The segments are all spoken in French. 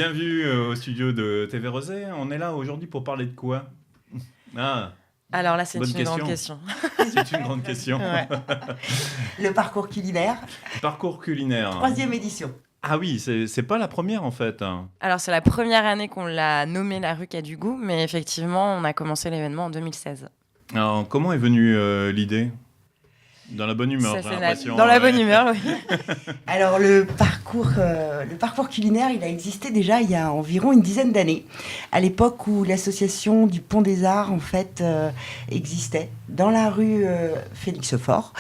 Bienvenue au studio de TV Rosé. On est là aujourd'hui pour parler de quoi? Ah, Alors là, c'est bonne une grande question. question. C'est une grande question. Ouais. Le parcours culinaire, Parcours culinaire. 3e édition. Ah oui, c'est pas la première en fait. Alors, c'est la première année qu'on l'a nommé la rue qui a du goût, mais effectivement, on a commencé l'événement en 2016. Alors, comment est venue l'idée? Dans la bonne humeur, Ça, j'ai c'est l'impression. dans la bonne humeur, oui. Alors le parcours culinaire, il a existé déjà il y a environ une dizaine d'années, à l'époque où l'association du Pont des Arts en fait existait dans la rue Félix Faure.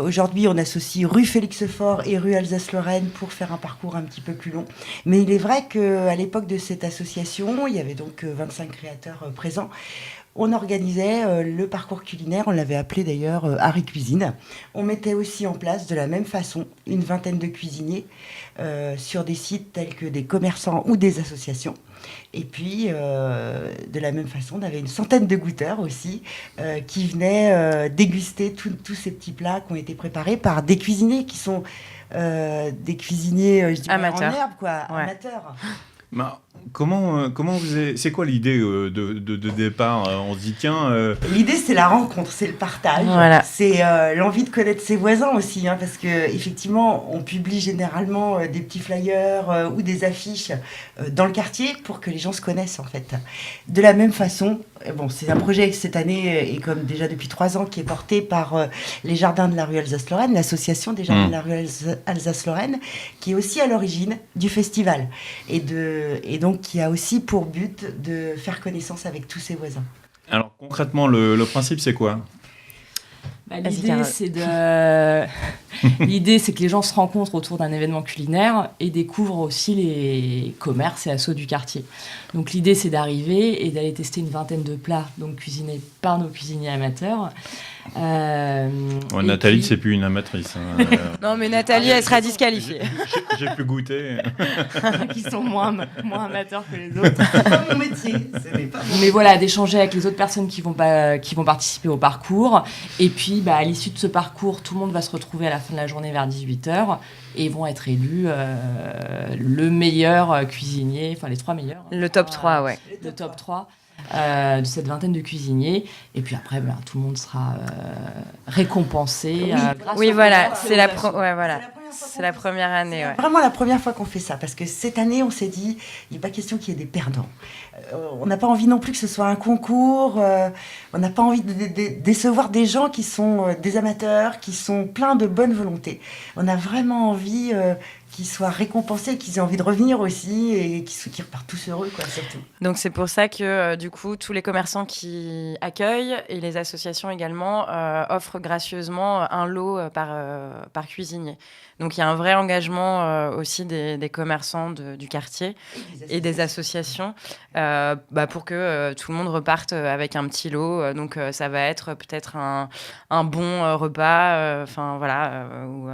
Aujourd'hui, on associe rue Félix Faure et rue Alsace-Lorraine pour faire un parcours un petit peu plus long. Mais il est vrai qu'à l'époque de cette association, il y avait donc 25 créateurs présents. On organisait le parcours culinaire, on l'avait appelé d'ailleurs Harry Cuisine. On mettait aussi en place de la même façon une vingtaine de cuisiniers sur des sites tels que des commerçants ou des associations. Et puis, de la même façon, on avait une centaine de goûteurs aussi qui venaient déguster tous ces petits plats qui ont été préparés par des cuisiniers qui sont des cuisiniers je dirais, Amateurs. en herbe, quoi, Ouais. amateurs. Bah, comment c'est quoi l'idée de départ? On se dit tiens, L'idée, c'est la rencontre, c'est le partage, Voilà. c'est l'envie de connaître ses voisins aussi, hein, parce que effectivement, on publie généralement des petits flyers ou des affiches dans le quartier pour que les gens se connaissent en fait. De la même façon, bon, c'est un projet cette année et comme déjà depuis 3 ans qui est porté par les Jardins de la rue Alsace-Lorraine, l'association des Jardins de la rue Alsace-Lorraine, qui est aussi à l'origine du festival et donc qui a aussi pour but de faire connaissance avec tous ses voisins. alors concrètement le principe c'est quoi? Vas-y, L'idée, Carole. l'idée, c'est que les gens se rencontrent autour d'un événement culinaire et découvrent aussi les commerces et assos du quartier. Donc l'idée, c'est d'arriver et d'aller tester une vingtaine de plats, donc cuisinés par nos cuisiniers amateurs. Ouais, Et Nathalie, puis- c'est plus une amatrice. Non, mais Nathalie, elle sera disqualifiée. J'ai plus goûté. qui sont moins amateurs que les autres. C'est pas mon métier, ce n'est pas mon Mais voilà, d'échanger avec les autres personnes qui vont participer au parcours. Et puis, à l'issue de ce parcours, tout le monde va se retrouver à la fin de la journée vers 18h et vont être élus le meilleur cuisinier, enfin les 3 meilleurs. Le top 3, ouais. Le top 3 de cette vingtaine de cuisiniers. Et puis après, tout le monde sera récompensé. Grâce Oui, au voilà, commerce et c'est aux la, assos. ouais, voilà. fois C'est la première année, ouais. Vraiment la première fois qu'on fait ça, parce que cette année, on s'est dit, il n'est pas question qu'il y ait des perdants. On n'a pas envie non plus que ce soit un concours, on n'a pas envie de décevoir des gens qui sont des amateurs, qui sont pleins de bonne volonté. On a vraiment envie qu'ils soient récompensés, qu'ils aient envie de revenir aussi, et qu'ils repartent tous heureux, quoi, surtout. Donc c'est pour ça que du coup tous les commerçants qui accueillent et les associations également offrent gracieusement un lot par cuisinier. Donc il y a un vrai engagement aussi des commerçants du quartier et des associations pour que tout le monde reparte avec un petit lot. Donc ça va être peut-être un bon repas, ou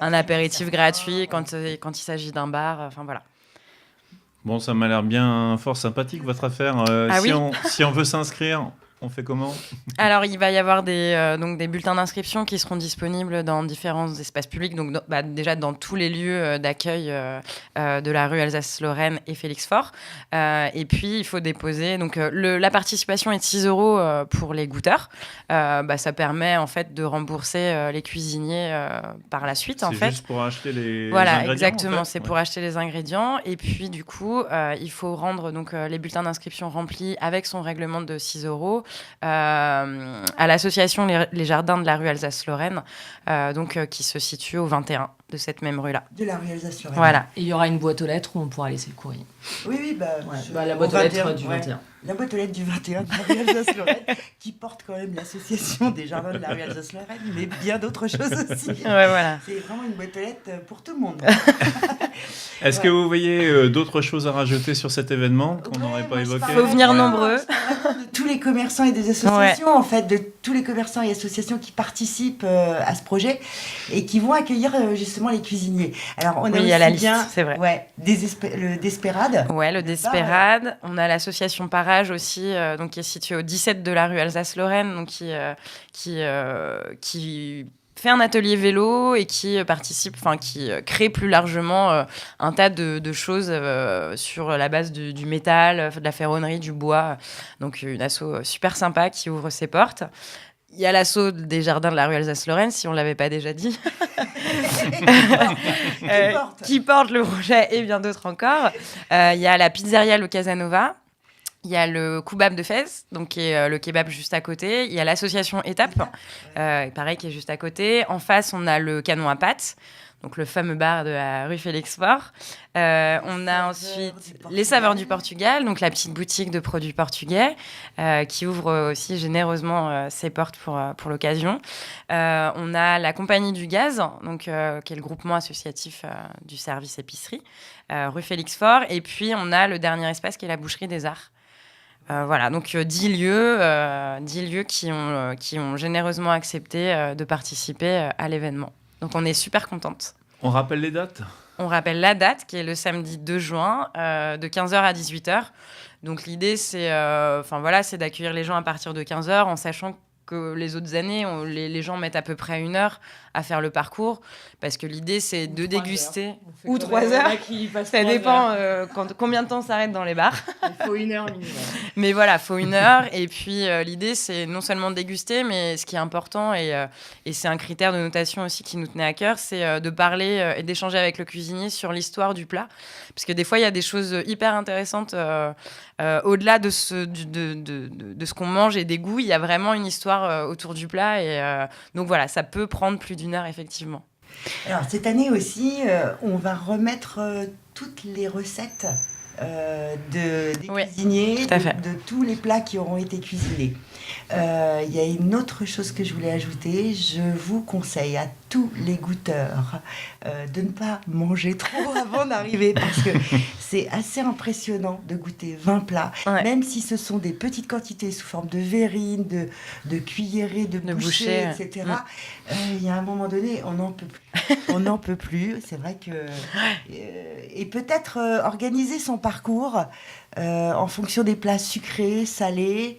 un apéritif gratuit quand il s'agit d'un bar. Enfin voilà. Bon, ça m'a l'air bien fort sympathique votre affaire. Ah oui Si on veut s'inscrire, on fait comment? Alors, il va y avoir des bulletins d'inscription qui seront disponibles dans différents espaces publics, donc déjà dans tous les lieux d'accueil de la rue Alsace-Lorraine et Félix Faure. Et puis, il faut déposer. Donc, la participation est de 6 € pour les goûteurs. Ça permet en fait de rembourser les cuisiniers par la suite. En C'est fait, juste pour acheter les voilà, ingrédients, exactement. en fait. C'est Ouais. pour acheter les ingrédients. Et puis, du coup, il faut rendre les bulletins d'inscription remplis avec son règlement de 6 € à l'association les Jardins de la rue Alsace-Lorraine, qui se situe au 21 de cette même rue-là. De la rue Alsace-Lorraine. Voilà. Et il y aura une boîte aux lettres où on pourra laisser le courrier. Oui, La boîte au aux lettres 21, du ouais. 21. La boîte aux lettres du 21 de la rue Alsace-Lorraine, qui porte quand même l'association des Jardins de la rue Alsace-Lorraine, mais bien d'autres choses aussi. Ouais, voilà. C'est vraiment une boîte aux lettres pour tout le monde. Est-ce que vous voyez d'autres choses à rajouter sur cet événement qu'on n'aurait pas évoqué? Faut venir nombreux. Je parle vraiment de tous les commerçants et des associations, en fait, de tous les commerçants et associations qui participent à ce projet et qui vont accueillir justement les cuisiniers. Alors, on a Oui, il aussi y a la liste, bien c'est vrai. le Desperade. Ouais, le Desperade. On a l'association Parage aussi, qui est située au 17 de la rue Alsace-Lorraine, donc qui fait un atelier vélo et qui crée plus largement un tas de choses sur la base du métal, de la ferronnerie, du bois. Donc une asso super sympa qui ouvre ses portes. Il y a l'asso des jardins de la rue Alsace-Lorraine, si on ne l'avait pas déjà dit, qui porte le projet et bien d'autres encore. Il y a la pizzeria Le Casanova. Il y a le Koubab de Fès, donc qui est le kebab juste à côté. Il y a l'association Étape, pareil, qui est juste à côté. En face, on a le Canon à pâtes, donc le fameux bar de la rue Félix-Faure. On a ensuite les Saveurs du Portugal, donc la petite boutique de produits portugais, qui ouvre aussi généreusement ses portes pour l'occasion. On a la Compagnie du Gaz, donc, qui est le groupement associatif du service épicerie, rue Félix-Faure. Et puis, on a le dernier espace qui est la Boucherie des Arts. Voilà, donc 10 lieux qui ont généreusement accepté de participer à l'événement. Donc on est super contente. On rappelle les dates ? On rappelle la date qui est le samedi 2 juin de 15h à 18h. Donc l'idée c'est d'accueillir les gens à partir de 15h en sachant que les autres années, les gens mettent à peu près 1 heure à faire le parcours parce que l'idée c'est de déguster ou 3 heures. Ça dépend combien de temps on s'arrête dans les bars. Il faut 1 heure minimum. Mais voilà, il faut 1 heure. Et puis l'idée c'est non seulement de déguster, mais ce qui est important et c'est un critère de notation aussi qui nous tenait à cœur, c'est de parler et d'échanger avec le cuisinier sur l'histoire du plat. Parce que des fois il y a des choses hyper intéressantes au-delà de ce qu'on mange et des goûts. Il y a vraiment une histoire autour du plat et donc voilà, ça peut prendre plus d'1 heure effectivement. Alors cette année aussi, on va remettre toutes les recettes des cuisiniers, de tous les plats qui auront été cuisinés. Il y a une autre chose que je voulais ajouter. Je vous conseille à tous les goûteurs de ne pas manger trop avant d'arriver parce que c'est assez impressionnant de goûter 20 plats, même si ce sont des petites quantités sous forme de verrine, de cuillerée, de bouchée, etc. Il y a un moment donné, on n'en peut plus. On n'en peut plus. C'est vrai que... et peut-être organiser son parcours en fonction des plats sucrés, salés,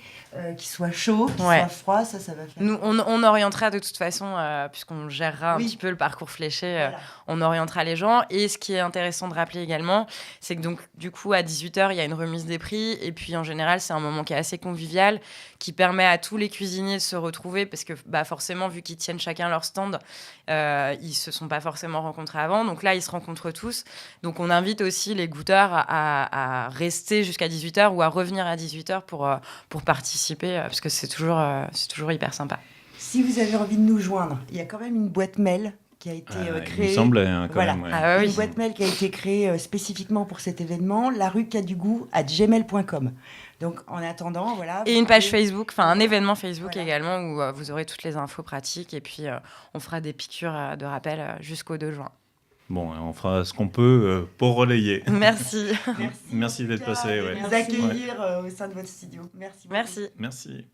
qui soient chauds, qui soient froids, ça va faire... Nous, on orientera de toute façon, puisqu'on gérera un petit peu le parcours fléché, on orientera les gens. Et ce qui est intéressant de rappeler également, c'est que donc, du coup, à 18h, il y a une remise des prix. Et puis, en général, c'est un moment qui est assez convivial, qui permet à tous les cuisiniers de se retrouver, parce que forcément, vu qu'ils tiennent chacun leur stand, ils se sont pas forcément rencontrés avant. Donc là, ils se rencontrent tous. Donc, on invite aussi les goûteurs à rester jusqu'à 18h ou à revenir à 18h pour participer, parce que c'est toujours hyper sympa. Si vous avez envie de nous joindre, il y a quand même une boîte mail qui a été créée. Il me semblait quand même. Ouais. Une boîte mail qui a été créée spécifiquement pour cet événement, laruequadugout@gmail.com. Donc en attendant, voilà. Et une page Facebook, un événement Facebook également où vous aurez toutes les infos pratiques et puis on fera des piqûres de rappel jusqu'au 2 juin. Bon, on fera ce qu'on peut pour relayer. Merci. Merci d'être passé. Nous accueillir au sein de votre studio. Merci beaucoup. Merci. Merci.